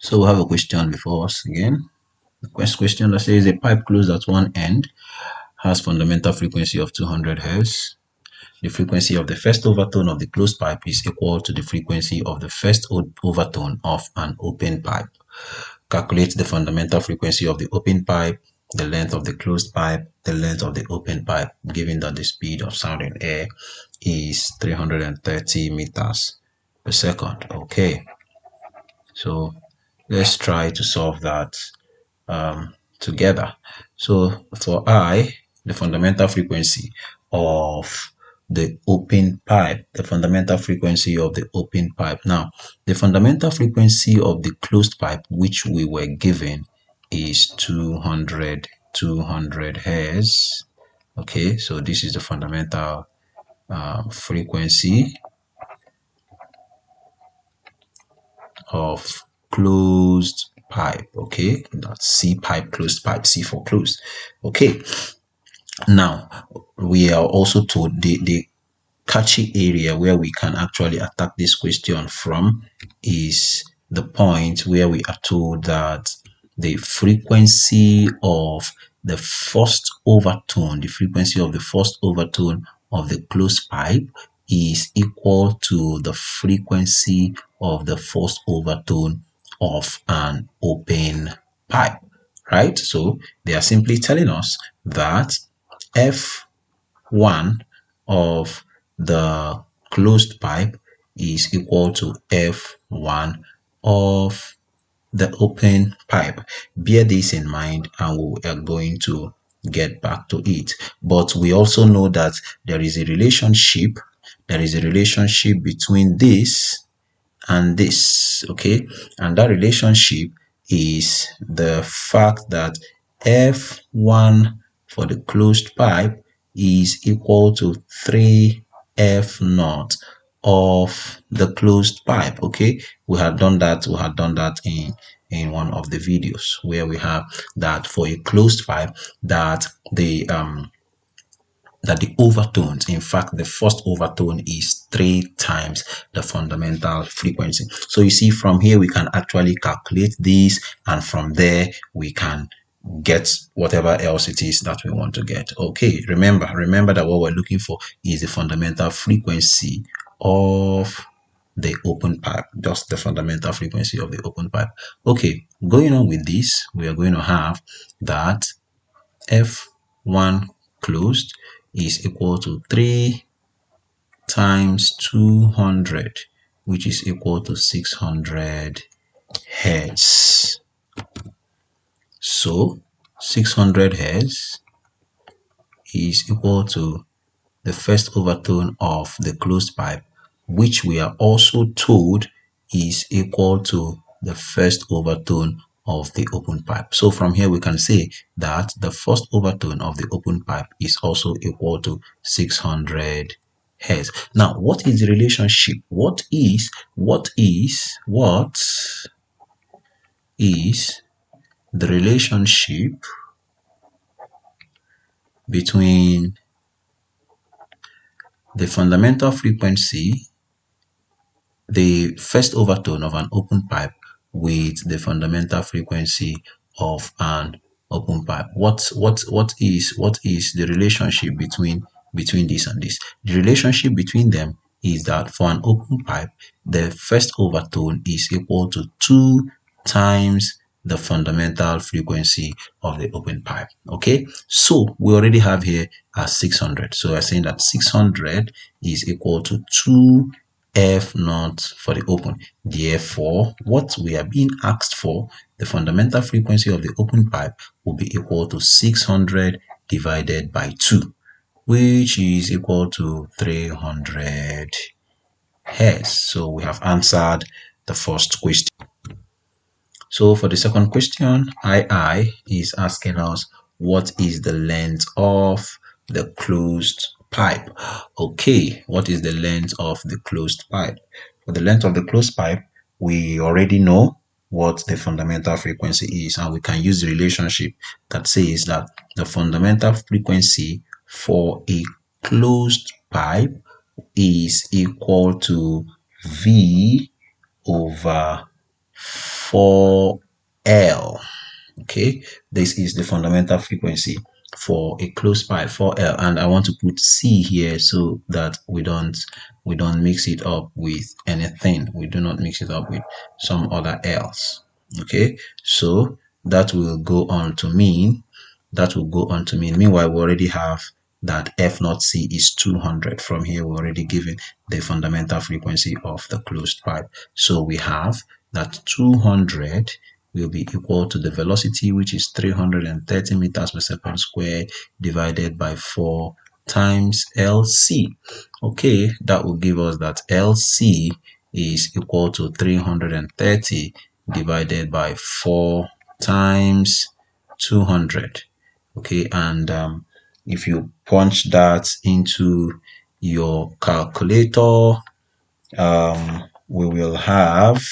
So we have a question before us again. The first question that says a pipe closed at one end has fundamental frequency of 200 Hz. The frequency of the first overtone of the closed pipe is equal to the frequency of the first overtone of an open pipe. Calculate the fundamental frequency of the open pipe, the length of the closed pipe, the length of the open pipe, given that the speed of sound in air is 330 meters per second. Okay, so let's try to solve that together. So for I, the fundamental frequency of the open pipe, the fundamental frequency of the open pipe. Now, the fundamental frequency of the closed pipe, which we were given, is 200 Hz. Okay, so this is the fundamental frequency of closed pipe. Okay, that's C pipe, closed pipe, C for closed. Okay, now we are also told the catchy area where we can actually attack this question from is the point where we are told that the frequency of the first overtone, the frequency of the first overtone of the closed pipe is equal to the frequency of the first overtone of an open pipe, right? So they are simply telling us that F1 of the closed pipe is equal to F1 of the open pipe. Bear this in mind and we are going to get back to it. But we also know that there is a relationship between this and this, okay? And that relationship is the fact that F1 for the closed pipe is equal to 3F0 of the closed pipe. Okay, we had done that in one of the videos where we have that for a closed pipe that the overtones, in fact the first overtone is 3 times the fundamental frequency. So you see, from here we can actually calculate this, and from there we can get whatever else it is that we want to get. Okay, remember that what we're looking for is the fundamental frequency of the open pipe, just the fundamental frequency of the open pipe. Okay, going on with this, we are going to have that F1 closed is equal to 3 times 200, which is equal to 600 Hertz. So 600 Hertz is equal to the first overtone of the closed pipe, which we are also told is equal to the first overtone of the open pipe. So from here we can say that the first overtone of the open pipe is also equal to 600 Hertz. Now, what is the relationship? What is the relationship between the fundamental frequency, the first overtone of an open pipe, with the fundamental frequency of an open pipe? What is the relationship between this and this? The relationship between them is that for an open pipe, the first overtone is equal to 2 times the fundamental frequency of the open pipe. Okay, so we already have here as 600. So we're saying that 600 is equal to 2F0 for the open. Therefore, what we are being asked for, the fundamental frequency of the open pipe, will be equal to 600 divided by 2, which is equal to 300 Hertz. So we have answered the first question. So for the second question, II is asking us what is the length of the closed pipe. Okay, what is the length of the closed pipe? For the length of the closed pipe, we already know what the fundamental frequency is, and we can use the relationship that says that the fundamental frequency for a closed pipe is equal to V over 4L. Okay, this is the fundamental frequency for a closed pipe, 4L, and I want to put C here so that we don't mix it up with anything. We do not mix it up with some other L's. Okay, so that will go on to mean meanwhile we already have that F naught C is 200. From here we already given the fundamental frequency of the closed pipe, so we have that 200 will be equal to the velocity, which is 330 meters per second squared, divided by 4 times LC. Okay, that will give us that LC is equal to 330 divided by 4 times 200. Okay, and if you punch that into your calculator, we will have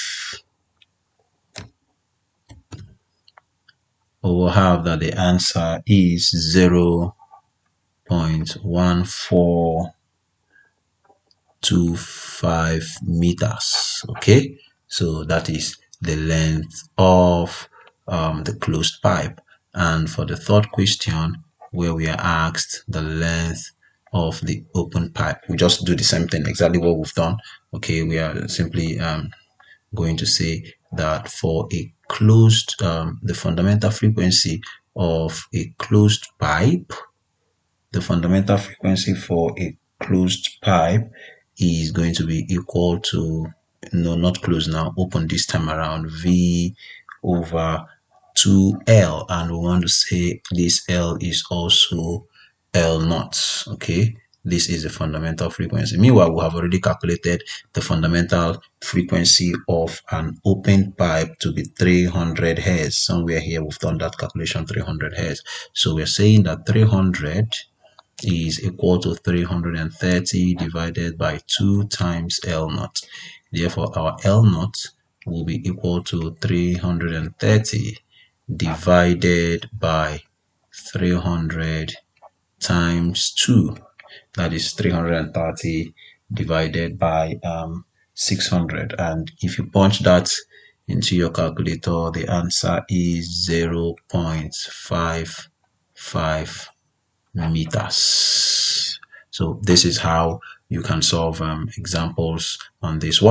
that the answer is 0.1425 meters. Okay, so that is the length of the closed pipe. And for the third question, where we are asked the length of the open pipe, we just do the same thing, exactly what we've done. Okay, we are simply going to say that for a closed, the fundamental frequency of a closed pipe, the fundamental frequency for a closed pipe is going to be equal to, no, not closed now, open this time around, V over 2L, and we want to say this L is also L naught. Okay, this is the fundamental frequency. Meanwhile, we have already calculated the fundamental frequency of an open pipe to be 300 Hz. Somewhere here we've done that calculation, 300 Hz. So we're saying that 300 is equal to 330 divided by 2 times L naught. Therefore, our L naught will be equal to 330 divided by 300 times 2. That is 330 divided by 600. And if you punch that into your calculator, the answer is 0.55 meters. So this is how you can solve examples on this one.